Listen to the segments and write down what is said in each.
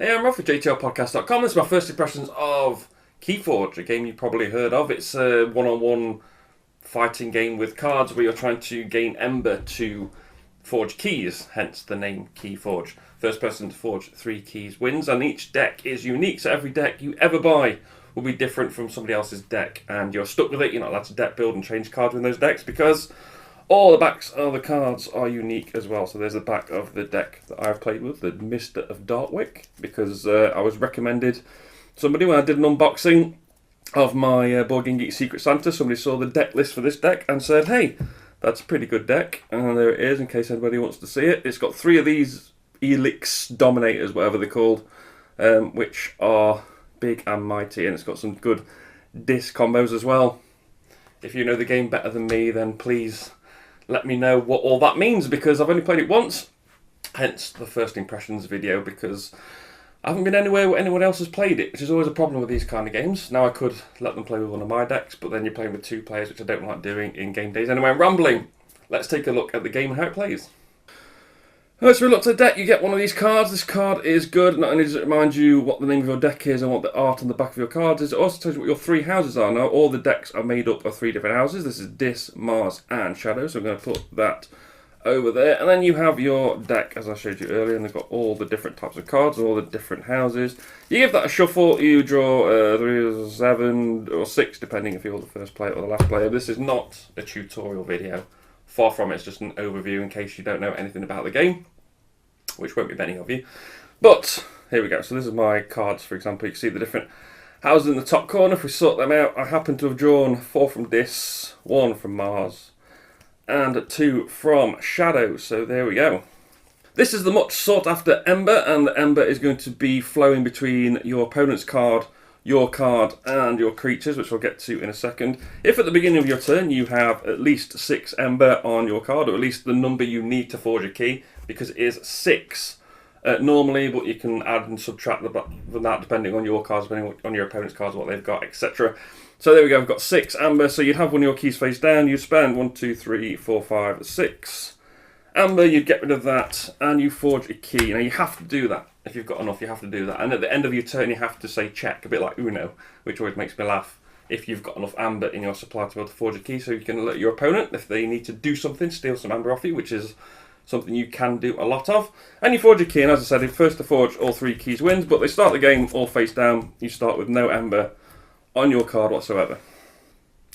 Hey, I'm Rob for JTLpodcast.com. This is my first impressions of Keyforge, a game you probably heard of. It's a one-on-one fighting game with cards where you're trying to gain ember to forge keys, hence the name Keyforge. First person to forge 3 keys wins, and each deck is unique, so every deck you ever buy will be different from somebody else's deck, and you're stuck with it. You're not allowed to deck build and change cards in those decks because all the backs of the cards are unique as well. So there's the back of the deck that I've played with, the Mister of Darkwick, because I was recommended somebody when I did an unboxing of my Board Game Geek Secret Santa. Somebody saw the deck list for this deck and said, hey, that's a pretty good deck. And there it is, in case anybody wants to see it. It's got 3 of these Elix Dominators, whatever they're called, which are big and mighty, and it's got some good disc combos as well. If you know the game better than me, then please let me know what all that means, because I've only played it once, hence the first impressions video, because I haven't been anywhere where anyone else has played it, which is always a problem with these kind of games. Now I could let them play with one of my decks, but then you're playing with 2 players, which I don't like doing in game days. Anyway, I'm rambling. Let's take a look at the game and how it plays. Alright, so we look at the deck, you get one of these cards. This card is good. Not only does it remind you what the name of your deck is and what the art on the back of your cards is, it also tells you what your 3 houses are. Now, all the decks are made up of 3 different houses. This is Dis, Mars, and Shadow, so I'm going to put that over there. And then you have your deck, as I showed you earlier, and they've got all the different types of cards, all the different houses. You give that a shuffle, you draw 3 or 7 or 6, depending if you're the first player or the last player. This is not a tutorial video. Far from it, it's just an overview in case you don't know anything about the game, which won't be many of you. But here we go. So this is my cards, for example. You can see the different houses in the top corner. If we sort them out, I happen to have drawn 4 from Dis, 1 from Mars, and 2 from Shadow. So there we go. This is the much sought after Ember, and the Ember is going to be flowing between your opponent's card, your card, and your creatures, which we'll get to in a second. If at the beginning of your turn you have at least 6 Ember on your card, or at least the number you need to forge a key, because it is 6 normally, but you can add and subtract from that depending on your cards, depending on your opponent's cards, what they've got, etc. So there we go, we've got 6 Amber, so you'd have one of your keys face down, you'd spend 1, 2, 3, 4, 5, 6 Amber, you'd get rid of that, and you forge a key. Now you have to do that. If you've got enough, you have to do that. And at the end of your turn, you have to say check, a bit like Uno, which always makes me laugh, if you've got enough amber in your supply to be able to forge a key, so you can alert your opponent if they need to do something, steal some amber off you, which is something you can do a lot of. And you forge a key, and as I said, if first to forge all 3 keys wins, but they start the game all face down. You start with no amber on your card whatsoever.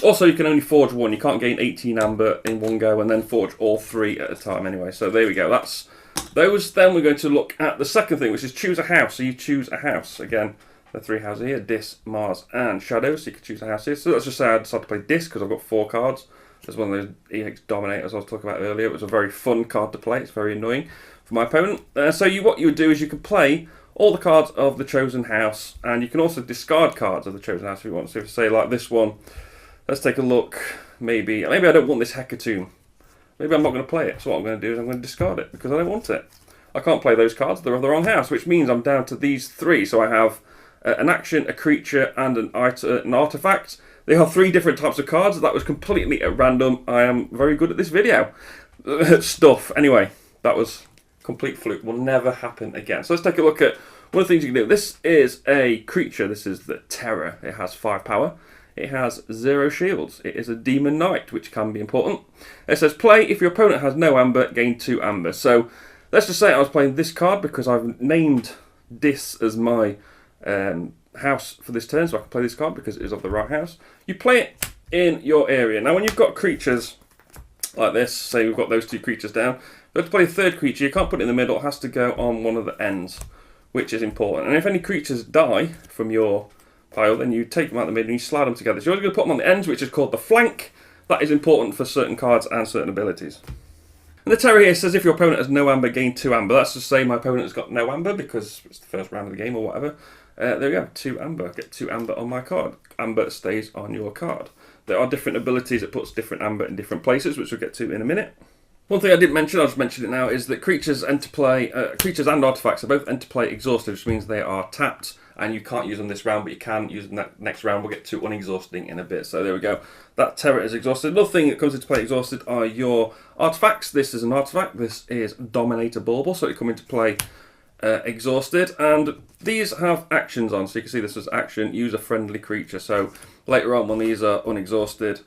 Also, you can only forge 1. You can't gain 18 amber in one go and then forge all 3 at a time anyway. So there we go. That's those. Then we're going to look at the second thing, which is choose a house. So you choose a house. Again, the 3 houses here, Dis, Mars, and Shadow. So you can choose a house here. So let's just say I decided to play Dis because I've got 4 cards. There's one of those EX Dominators I was talking about earlier. It was a very fun card to play. It's very annoying for my opponent. So what you would do is you could play all the cards of the chosen house, and you can also discard cards of the chosen house if you want. So if you say like this one, let's take a look. Maybe I don't want this Hecatomb. Maybe I'm not going to play it. So what I'm going to do is I'm going to discard it because I don't want it. I can't play those cards. They're of the wrong house, which means I'm down to these 3. So I have an action, a creature, and an artifact. They are 3 different types of cards. That was completely at random. I am very good at this video stuff. Anyway, that was complete fluke. Will never happen again. So let's take a look at one of the things you can do. This is a creature. This is the Terror. It has 5 power. It has 0 shields. It is a Demon Knight, which can be important. It says play if your opponent has no amber, gain 2 amber. So let's just say I was playing this card because I've named Dis as my house for this turn, so I can play this card because it is of the right house. You play it in your area. Now when you've got creatures like this, say we've got those 2 creatures down, you have to play a 3rd creature. You can't put it in the middle, it has to go on one of the ends, which is important. And if any creatures die from your pile, then you take them out the middle and you slide them together. So you're always going to put them on the ends, which is called the flank. That is important for certain cards and certain abilities. And the Terror here says if your opponent has no amber, gain 2 amber. That's to say my opponent has got no amber because it's the first round of the game or whatever. There we go, 2 amber. Get 2 amber on my card. Amber stays on your card. There are different abilities that puts different amber in different places, which we'll get to in a minute. One thing I didn't mention, I'll just mention it now, is that creatures enter play, creatures and artifacts are both enter play exhausted, which means they are tapped, and you can't use them this round, but you can use them next round. We'll get to unexhausting in a bit. So there we go. That Terror is exhausted. Another thing that comes into play exhausted are your artifacts. This is an artifact. This is Dominator Bauble, so it come into play exhausted, and these have actions on, so you can see this as action, use a friendly creature. So later on when these are unexhausted,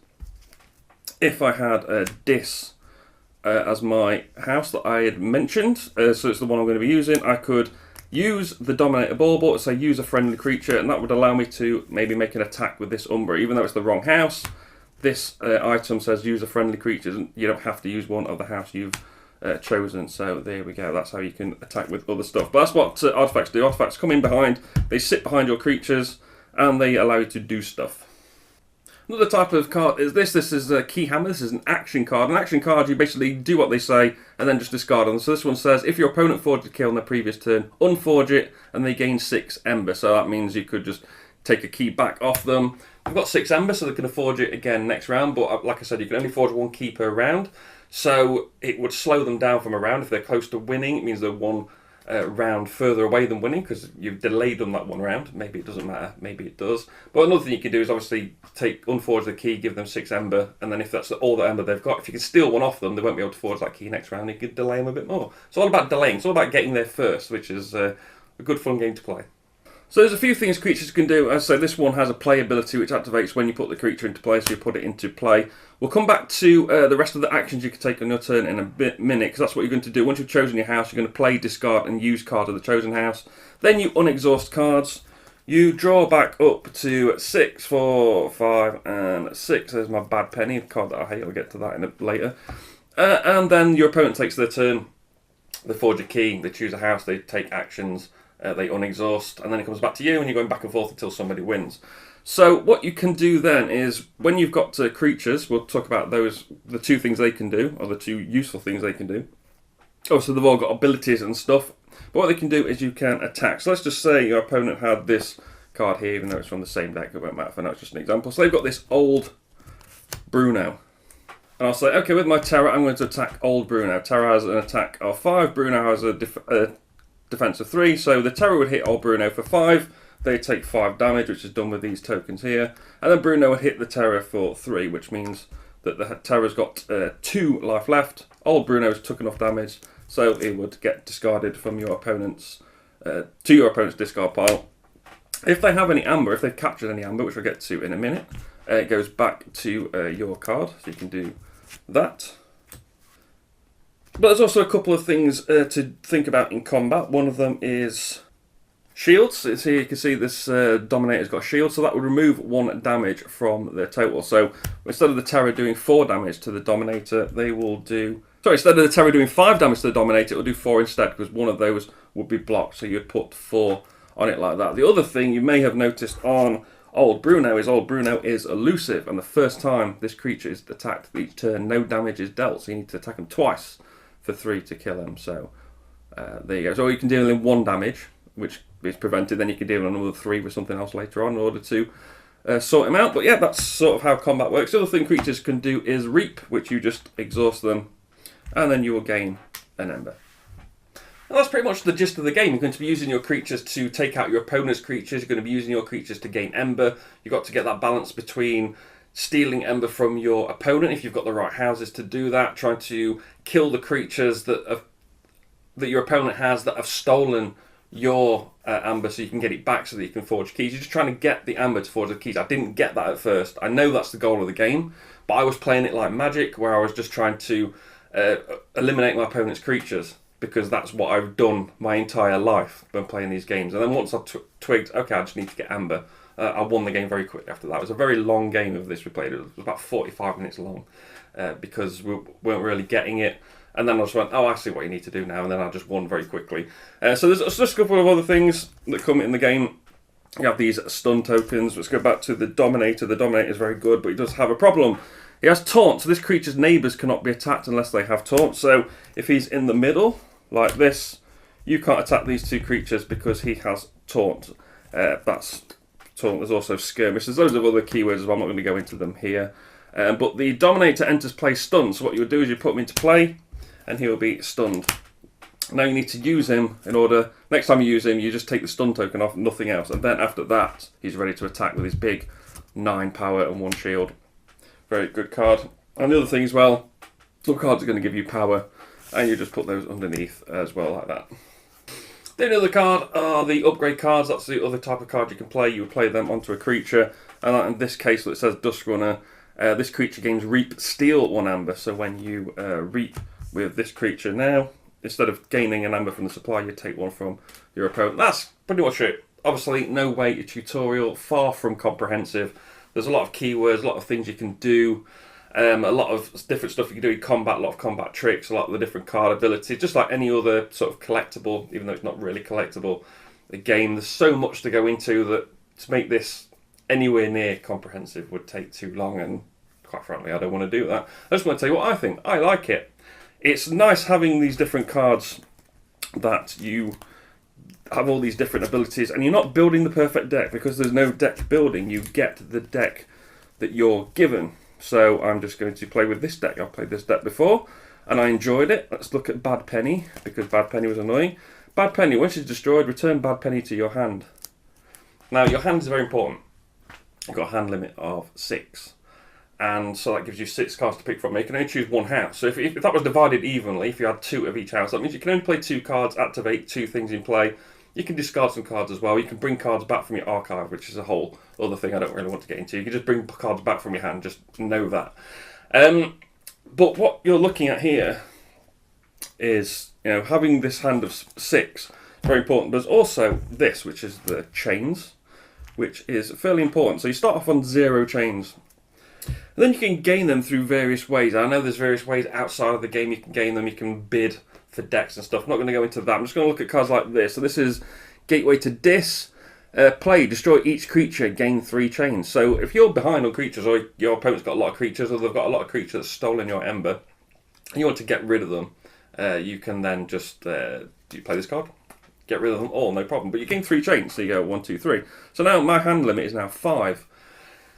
if I had a dis as my house that I had mentioned, so it's the one I'm going to be using, I could use the Dominator Bauble, say use a friendly creature, and that would allow me to maybe make an attack with this Umbra. Even though it's the wrong house, this item says use a friendly creature, and you don't have to use one of the house you've chosen. So there we go, that's how you can attack with other stuff. But that's what artifacts do. Artifacts come in behind, they sit behind your creatures, and they allow you to do stuff. Another type of card is this. This is a key hammer. This is an action card. An action card, you basically do what they say and then just discard them. So this one says, if your opponent forged a kill on their previous turn, unforge it, and they gain 6 ember. So that means you could just take a key back off them. They've got 6 ember, so they can forge it again next round. But like I said, you can only forge 1 key per round. So it would slow them down from a round. If they're close to winning, it means they're 1 round further away than winning, because you've delayed them that 1 round. Maybe it doesn't matter, maybe it does. But another thing you can do is obviously unforge the key, give them 6 ember, and then if that's all the ember they've got, if you can steal 1 off them, they won't be able to forge that key next round. You could delay them a bit more. It's all about delaying. It's all about getting there first, which is a good fun game to play. So there's a few things creatures can do. As I say, this one has a play ability which activates when you put the creature into play, so you put it into play. We'll come back to the rest of the actions you can take on your turn in a minute, because that's what you're going to do. Once you've chosen your house, you're going to play, discard, and use cards of the chosen house. Then you unexhaust cards. You draw back up to 6, 4, 5, and 6. There's my bad penny, a card that I hate. I'll get to that later. And then your opponent takes their turn. They forge a key, they choose a house, they take actions. They unexhaust, and then it comes back to you, and you're going back and forth until somebody wins. So what you can do then is, when you've got creatures, we'll talk about those, the 2 things they can do, or the 2 useful things they can do. Oh, so they've all got abilities and stuff, but what they can do is you can attack. So let's just say your opponent had this card here, even though it's from the same deck, it won't matter for now, it's just an example. So they've got this old Bruno. And I'll say, okay, with my Terror, I'm going to attack old Bruno. Terror has an attack of 5, Bruno has a defense of 3, so the Terror would hit old Bruno for 5, they take 5 damage, which is done with these tokens here, and then Bruno would hit the Terror for 3, which means that the Terror's got 2 life left, old Bruno's took enough damage, so it would get discarded from your opponent's, to your opponent's discard pile. If they have any amber, if they've captured any amber, which we'll get to in a minute, it goes back to your card, so you can do that. But there's also a couple of things to think about in combat. One of them is shields. It's here you can see this Dominator's got a shield, so that would remove 1 damage from their total. So instead of the Terror doing 4 damage to the Dominator, they will do... Sorry, instead of the Terror doing 5 damage to the Dominator, it will do 4 instead, because one of those would be blocked, so you'd put 4 on it like that. The other thing you may have noticed on old Bruno is elusive, and the first time this creature is attacked each turn, no damage is dealt, so you need to attack him twice for 3 to kill him. So there you go. So you can deal in 1 damage, which is prevented, then you can deal another 3 with something else later on in order to sort him out. But yeah, that's sort of how combat works. The other thing creatures can do is reap, which you just exhaust them, and then you will gain an ember. And that's pretty much the gist of the game. You're going to be using your creatures to take out your opponent's creatures. You're going to be using your creatures to gain ember. You've got to get that balance between stealing ember from your opponent, if you've got the right houses to do that, trying to kill the creatures that your opponent has that have stolen your amber, so you can get it back so that you can forge keys. You're just trying to get the amber to forge the keys. I didn't get that at first. I know that's the goal of the game, but I was playing it like Magic, where I was just trying to eliminate my opponent's creatures, because that's what I've done my entire life when playing these games. And then once I twigged, okay, I just need to get amber, I won the game very quickly after that. It was a very long game of this we played. It was about 45 minutes long, because we weren't really getting it. And then I just went, oh, I see what you need to do now. And then I just won very quickly. So there's just a couple of other things that come in the game. You have these stun tokens. Let's go back to the Dominator. The Dominator is very good, but he does have a problem. He has taunt, so this creature's neighbours cannot be attacked unless they have taunt. So if he's in the middle, like this, you can't attack these 2 creatures because he has taunt. That's taunt. There's also skirmish. There's loads of other keywords as well. I'm not going to go into them here. But the Dominator enters play stunned. So what you would do is you put him into play, and he will be stunned. Now you need to use him in order... Next time you use him, you just take the stun token off, nothing else. And then after that, he's ready to attack with his big 9 power and 1 shield. Very good card. And the other thing as well, some cards are going to give you power, and you just put those underneath as well, like that. The only other card are the upgrade cards. That's the other type of card you can play. You would play them onto a creature, and in this case, it says Dust Runner. This creature gains Reap Steal 1 amber. So when you reap with this creature now, instead of gaining an amber from the supply, you take one from your opponent. That's pretty much it. Obviously, no way a tutorial, far from comprehensive. There's a lot of keywords, a lot of things you can do. A lot of different stuff you can do in combat, a lot of combat tricks, a lot of the different card abilities, just like any other sort of collectible, even though it's not really collectible, a game. There's so much to go into that to make this anywhere near comprehensive would take too long, and quite frankly, I don't want to do that. I just want to tell you what I think. I like it. It's nice having these different cards that you have all these different abilities, and you're not building the perfect deck because there's no deck building. You get the deck that you're given. So I'm just going to play with this deck. I've played this deck before, and I enjoyed it. Let's look at Bad Penny, because Bad Penny was annoying. Bad Penny, when she's destroyed, return Bad Penny to your hand. Now, your hand is very important. You've got a hand limit of 6. And so that gives you 6 cards to pick from. You can only choose one house. So if that was divided evenly, if you had 2 of each house, that means you can only play 2 cards, activate 2 things in play. You can discard some cards as well. You can bring cards back from your archive, which is a whole other thing I don't really want to get into. You can just bring cards back from your hand, just know that. But what you're looking at here is, having this hand of 6, very important. There's also this, which is the chains, which is fairly important. So you start off on 0 chains. And then you can gain them through various ways. I know there's various ways outside of the game you can gain them. You can bid for decks and stuff. I'm not going to go into that. I'm just going to look at cards like this. So this is Gateway to Dis. Play, destroy each creature, gain 3 chains. So if you're behind on creatures, or your opponent's got a lot of creatures, or they've got a lot of creatures that's stolen your ember, and you want to get rid of them, you can then just play this card. Get rid of them all, no problem. But you gain 3 chains, so you go 1, 2, 3. So now my hand limit is now 5.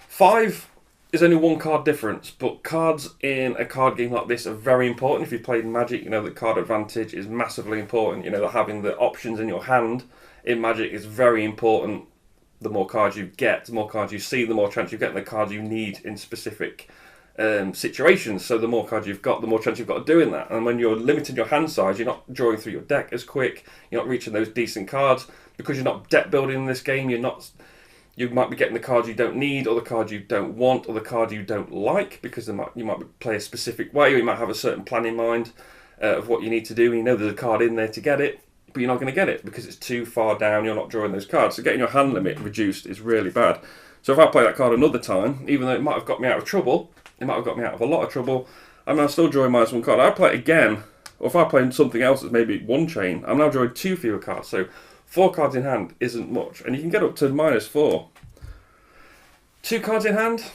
5 is only 1 card difference, but cards in a card game like this are very important. If you've played Magic, you know that card advantage is massively important. You know that having the options in your hand in Magic is very important. The more cards you get, the more cards you see, the more chance you get the cards you need in specific situations. So the more cards you've got, the more chance you've got of doing that. And when you're limiting your hand size, you're not drawing through your deck as quick. You're not reaching those decent cards because you're not deck building in this game. You might be getting the cards you don't need, or the cards you don't want, or the card you don't like, because you might play a specific way, or you might have a certain plan in mind of what you need to do, and you know there's a card in there to get it, but you're not going to get it because it's too far down, you're not drawing those cards. So getting your hand limit reduced is really bad. So if I play that card another time, even though it might have got me out of trouble, it might have got me out of a lot of trouble, I'm now still drawing -1 card. I play it again, or if I play something else that's maybe 1 chain, I'm now drawing 2 fewer cards. So 4 cards in hand isn't much, and you can get up to -4. 2 cards in hand,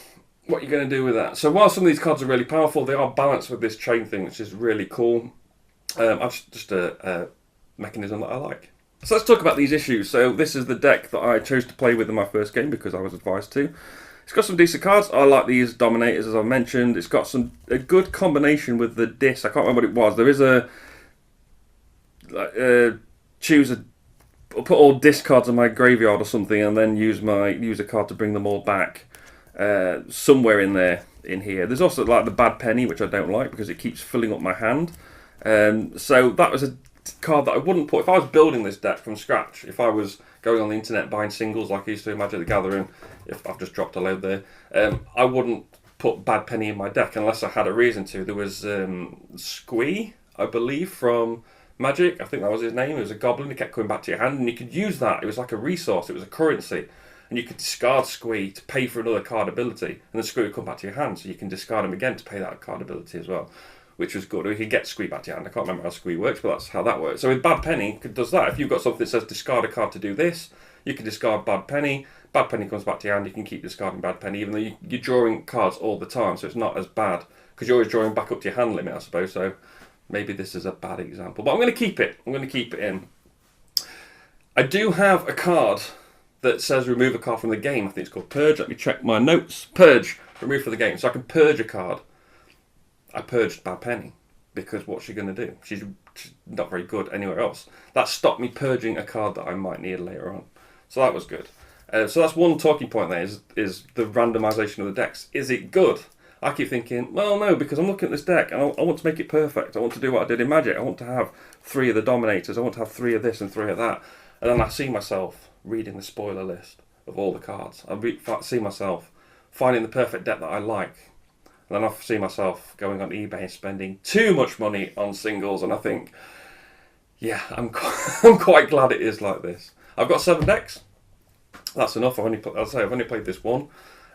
what are you going to do with that? So while some of these cards are really powerful, they are balanced with this chain thing, which is really cool. Just a mechanism that I like. So let's talk about these issues. So this is the deck that I chose to play with in my first game because I was advised to. It's got some decent cards. I like these Dominators, as I mentioned. It's got a good combination with the Dis. I can't remember what it was. There is I'll put all discards in my graveyard or something, and then use a card to bring them all back. Somewhere in here. There's also like the Bad Penny, which I don't like because it keeps filling up my hand. So that was a card that I wouldn't put if I was building this deck from scratch. If I was going on the internet buying singles like I used to in Magic the Gathering, if I've just dropped a load there, I wouldn't put Bad Penny in my deck unless I had a reason to. There was Squee, I believe, from Magic. I think that was his name. It was a goblin. He kept coming back to your hand, and you could use that. It was like a resource. It was a currency, and you could discard Squee to pay for another card ability, and then Squee would come back to your hand, so you can discard him again to pay that card ability as well, which was good. Or you could get Squee back to your hand. I can't remember how Squee works, but that's how that works. So with Bad Penny, it does that. If you've got something that says discard a card to do this, you can discard Bad Penny. Bad Penny comes back to your hand. You can keep discarding Bad Penny, even though you're drawing cards all the time, so it's not as bad because you're always drawing back up to your hand limit, I suppose. So maybe this is a bad example, but I'm going to keep it. I'm going to keep it in. I do have a card that says remove a card from the game. I think it's called Purge. Let me check my notes. Purge, remove from the game. So I can purge a card. I purged Bad Penny because what's she going to do? She's not very good anywhere else. That stopped me purging a card that I might need later on. So that was good. So that's one talking point there, is the randomization of the decks. Is it good? I keep thinking, well, no, because I'm looking at this deck and I want to make it perfect. I want to do what I did in Magic. I want to have 3 of the Dominators. I want to have 3 of this and 3 of that. And then I see myself reading the spoiler list of all the cards. I see myself finding the perfect deck that I like. And then I see myself going on eBay and spending too much money on singles. And I think, yeah, I'm quite glad it is like this. I've got 7 decks. That's enough. I've only played this one.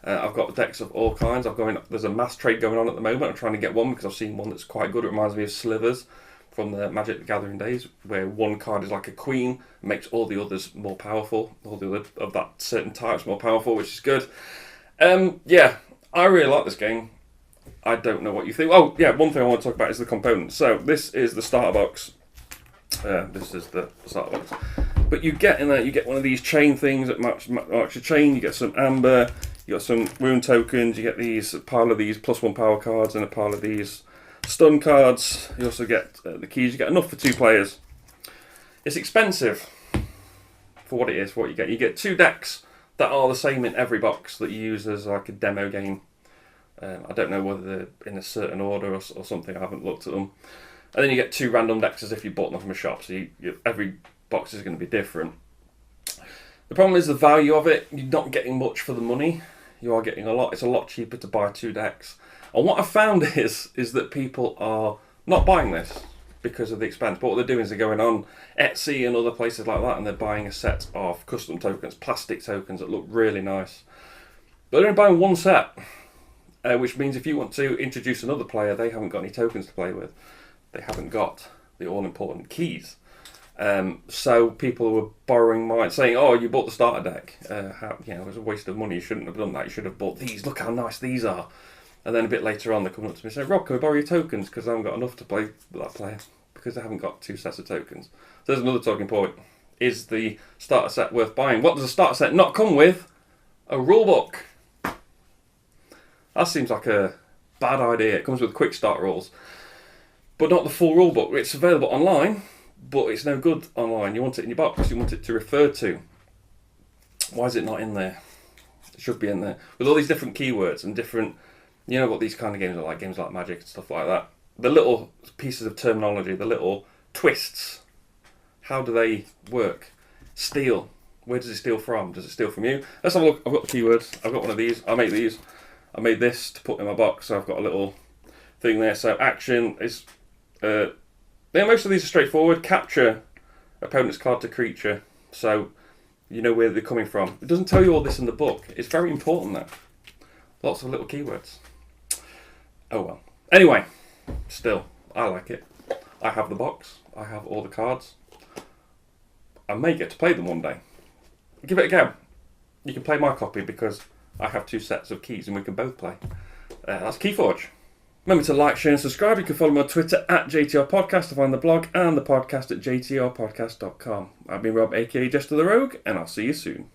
I've got decks of all kinds. There's a mass trade going on at the moment. I'm trying to get one because I've seen one that's quite good. It reminds me of Slivers from the Magic the Gathering days, where one card is like a queen, makes all the others more powerful. All the other of that certain types more powerful, which is good. Yeah, I really like this game. I don't know what you think. Oh, yeah, one thing I want to talk about is the components. So this is the starter box. This is the starter box. But you get in there, you get one of these chain things that marks your chain. You get some amber. You got some rune tokens. You get a pile of these +1 power cards and a pile of these stun cards. You also get the keys. You get enough for 2 players. It's expensive for what it is. For what you get. You get 2 decks that are the same in every box that you use as like a demo game. I don't know whether they're in a certain order or something. I haven't looked at them. And then you get 2 random decks as if you bought them from a shop. So every box is going to be different. The problem is the value of it. You're not getting much for the money. You are getting a lot. It's a lot cheaper to buy 2 decks. And what I found is that people are not buying this because of the expense. But what they're doing is they're going on Etsy and other places like that, and they're buying a set of custom tokens, plastic tokens that look really nice. But they're only buying 1 set, which means if you want to introduce another player, they haven't got any tokens to play with. They haven't got the all-important keys. So people were borrowing mine, saying, "Oh, you bought the starter deck. It was a waste of money. You shouldn't have done that. You should have bought these. Look how nice these are." And then a bit later on, they're coming up to me and saying, "Rob, can we borrow your tokens? Because I haven't got enough to play with that player because I haven't got 2 sets of tokens." So there's another talking point. Is the starter set worth buying? What does a starter set not come with? A rulebook. That seems like a bad idea. It comes with quick start rules, but not the full rulebook. It's available online, but it's no good online. You want it in your box. You want it to refer to. Why is it not in there? It should be in there. With all these different keywords and different... You know what these kind of games are like, games like Magic and stuff like that. The little pieces of terminology, the little twists. How do they work? Steal. Where does it steal from? Does it steal from you? Let's have a look. I've got the keywords. I've got one of these. I make these. I made this to put in my box, so I've got a little thing there. So action is... most of these are straightforward. Capture opponent's card to creature. So you know where they're coming from. It doesn't tell you all this in the book. It's very important though. Lots of little keywords. Oh well. Anyway, still, I like it. I have the box. I have all the cards. I may get to play them one day. Give it a go. You can play my copy because I have 2 sets of keys and we can both play. That's Keyforge. Remember to like, share and subscribe. You can follow me on Twitter at JTR Podcast to find the blog and the podcast at jtrpodcast.com. I've been Rob, aka JestaThaRogue, and I'll see you soon.